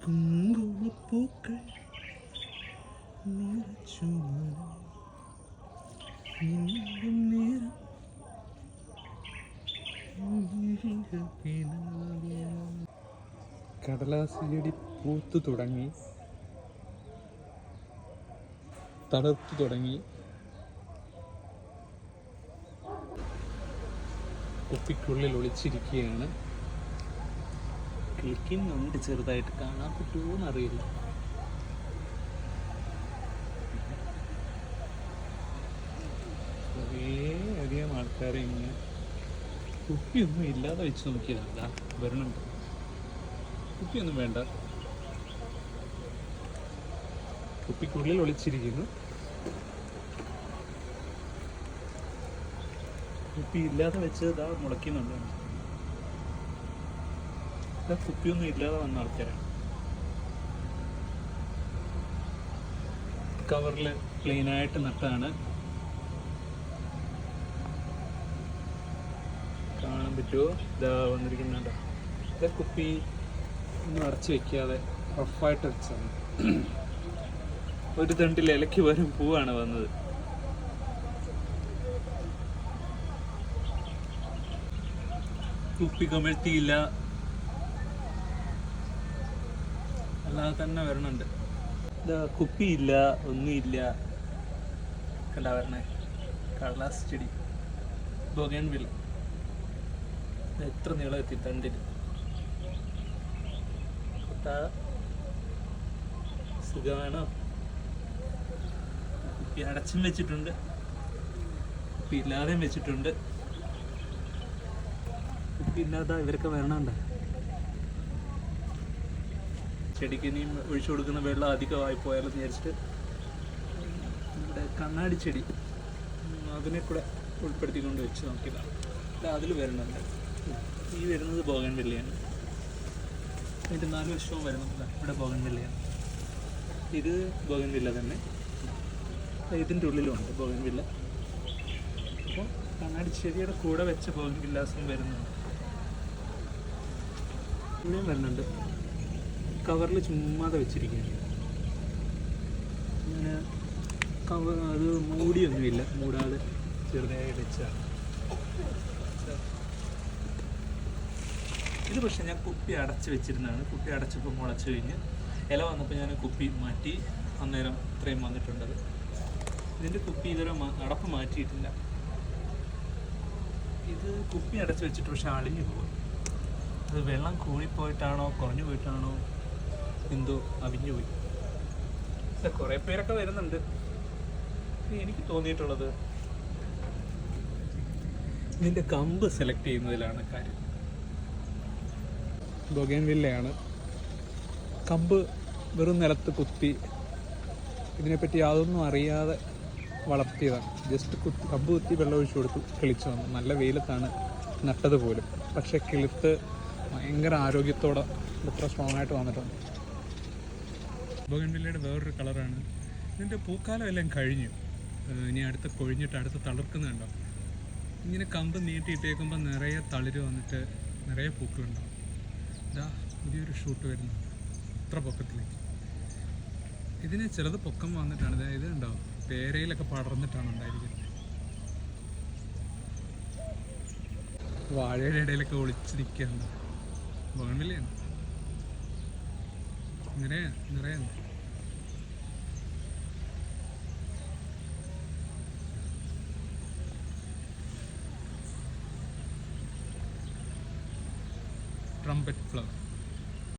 കുങ്കുമപ്പൂക്കൾ നിറച്ചു നിന്നും നേരം കടലാസ് ചെടി പൂത്തു തുടങ്ങി, തളർത്തു തുടങ്ങി. കുപ്പിക്കുള്ളിൽ ഒളിച്ചിരിക്കുകയാണ്. കിളിക്കുന്നുണ്ട്, ചെറുതായിട്ട് കാണാൻ പറ്റുമോന്ന് അറിയില്ല. കുറേ അധികം ആൾക്കാരെ ഇങ്ങനെ കുപ്പിയൊന്നും ഇല്ലാതെ വെച്ച് നോക്കിയതല്ല, വരണുണ്ട്. കുപ്പിയൊന്നും വേണ്ട, കുപ്പിക്കുള്ളിൽ ഒളിച്ചിരിക്കുന്നു. കുപ്പി ഇല്ലാതെ വെച്ച് ഇതാ മുളയ്ക്കുന്നുണ്ട്. ഇതാ കുപ്പിയൊന്നും ഇല്ലാതെ വന്ന ആൾക്കാരാണ്. കവറിൽ പ്ലെയിനായിട്ട് നട്ടാണ്. കാണാൻ പറ്റുമോ? ഇതാ വന്നിരിക്കുന്നുണ്ടോ? ഇതാ കുപ്പി ഒന്നും അടച്ചു വെക്കാതെ റഫായിട്ട് വെച്ചാണ്. ഒരു തണ്ടിൽ ഇലയ്ക്ക് വരും പൂവാണ് വന്നത്. കുപ്പി കമഴ്ത്തിയില്ല, അല്ലാതെ തന്നെ വരണുണ്ട്. ഇതാ കുപ്പിയില്ല, ഒന്നുമില്ല. കണ്ടാ വരണേ? കടലാസ് ചെടി, ബൊഗൺവില്ല. എത്ര നീളം എത്തി തണ്ടിന്. സുഖമാണോ? കുപ്പി അടച്ചും വെച്ചിട്ടുണ്ട്, കുപ്പി ഇല്ലാതെയും വെച്ചിട്ടുണ്ട്. കുപ്പി ഇല്ലാതെ ഇവരൊക്കെ വരണുണ്ട്. ചെടിക്ക് ഇനിയും ഒഴിച്ചു കൊടുക്കുന്ന വെള്ളം അധികമായി പോയാലും വിചാരിച്ചിട്ട് നമ്മുടെ കണ്ണാടി ചെടി അതിനെ കൂടെ ഉൾപ്പെടുത്തിക്കൊണ്ട് വെച്ച് നോക്കിയതാണ്. അതിൽ വരുന്നുണ്ട്. ഈ വരുന്നത് ബോഗൺവില്ലയാണ്. അതിൻ്റെ 4 വശവും വരുന്നില്ല. ഇവിടെ ബോഗൺവില്ലയാണ്. ഇത് ബോഗൺവില്ല തന്നെ. ഇതിൻ്റെ ഉള്ളിലുണ്ട് ബോഗൺവില്ല. അപ്പോൾ കണ്ണാടി ചെടിയുടെ കൂടെ വെച്ച ബോഗൺവില്ലാസും വരുന്നുണ്ട്. ഇവിടെയും വരുന്നുണ്ട്. കവറിൽ ചുമ്മാതെ വെച്ചിരിക്കുകയാണ്. അങ്ങനെ അത് മൂടിയൊന്നുമില്ല, മൂടാതെ ചെറുതായി വെച്ചാണ്. ഇത് പക്ഷെ ഞാൻ കുപ്പി അടച്ച് വെച്ചിരുന്നതാണ്. കുപ്പി അടച്ചപ്പോൾ മുളച്ച് കഴിഞ്ഞ് ഇല വന്നപ്പോൾ ഞാൻ കുപ്പി മാറ്റി. അന്നേരം ഇത്രയും വന്നിട്ടുണ്ടത്. ഇതിൻ്റെ കുപ്പി ഇതുവരെ അടപ്പ് മാറ്റിയിട്ടില്ല. ഇത് കുപ്പി അടച്ച് വെച്ചിട്ട് പക്ഷെ അളിഞ്ഞു പോകും. അത് വെള്ളം കൂടിപ്പോയിട്ടാണോ കുറഞ്ഞു പോയിട്ടാണോ എന്തോ അവിഞ്ഞു പോയി. കുറേ പേരൊക്കെ വരുന്നുണ്ട്. എനിക്ക് തോന്നിയിട്ടുള്ളത് ഇതിൻ്റെ കമ്പ് സെലക്ട് ചെയ്യുന്നതിലാണ് കാര്യം. ബൊഗൺവില്ലയാണ്. കമ്പ് വെറും നിലത്ത് കുത്തി, ഇതിനെപ്പറ്റി യാതൊന്നും അറിയാതെ വളർത്തിയതാണ്. ജസ്റ്റ് കമ്പ് കുത്തി വെള്ളം ഒഴിച്ചു കൊടുത്തു, കിളിച്ചു വന്നു. നല്ല വെയിലത്താണ് നട്ടത് പോലും. പക്ഷേ കിളുത്ത് ഭയങ്കര ആരോഗ്യത്തോടെ ഇത്ര സ്ട്രോങ് ആയിട്ട് വന്നിട്ടുണ്ട്. ബൊഗൺവില്ലയുടെ വേറൊരു കളറാണ്. ഇതിൻ്റെ പൂക്കാലം എല്ലാം കഴിഞ്ഞു. ഇനി അടുത്ത് കൊഴിഞ്ഞിട്ട് അടുത്ത് തളിർക്കുന്നുണ്ടോ. ഇങ്ങനെ കമ്പ് നീട്ടിയിട്ടേക്കുമ്പോൾ നിറയെ തളിര് വന്നിട്ട് നിറയെ പൂക്കളുണ്ടാവും. ഇതാ പുതിയൊരു ഷൂട്ട് വരുന്നുണ്ട് ഇത്ര പൊക്കത്തിലേക്ക്. ഇതിന് ചിലത് പൊക്കം വന്നിട്ടാണ്. ഇത് ഉണ്ടാവും, പേരയിലൊക്കെ പടർന്നിട്ടാണ് ഉണ്ടായിരിക്കുന്നത്. വാഴയുടെ ഇടയിലൊക്കെ ഒളിച്ച് നിൽക്കുകയാണ്. ബോഗൺവില്ലയാണ്. നിറയെ trumpet flower.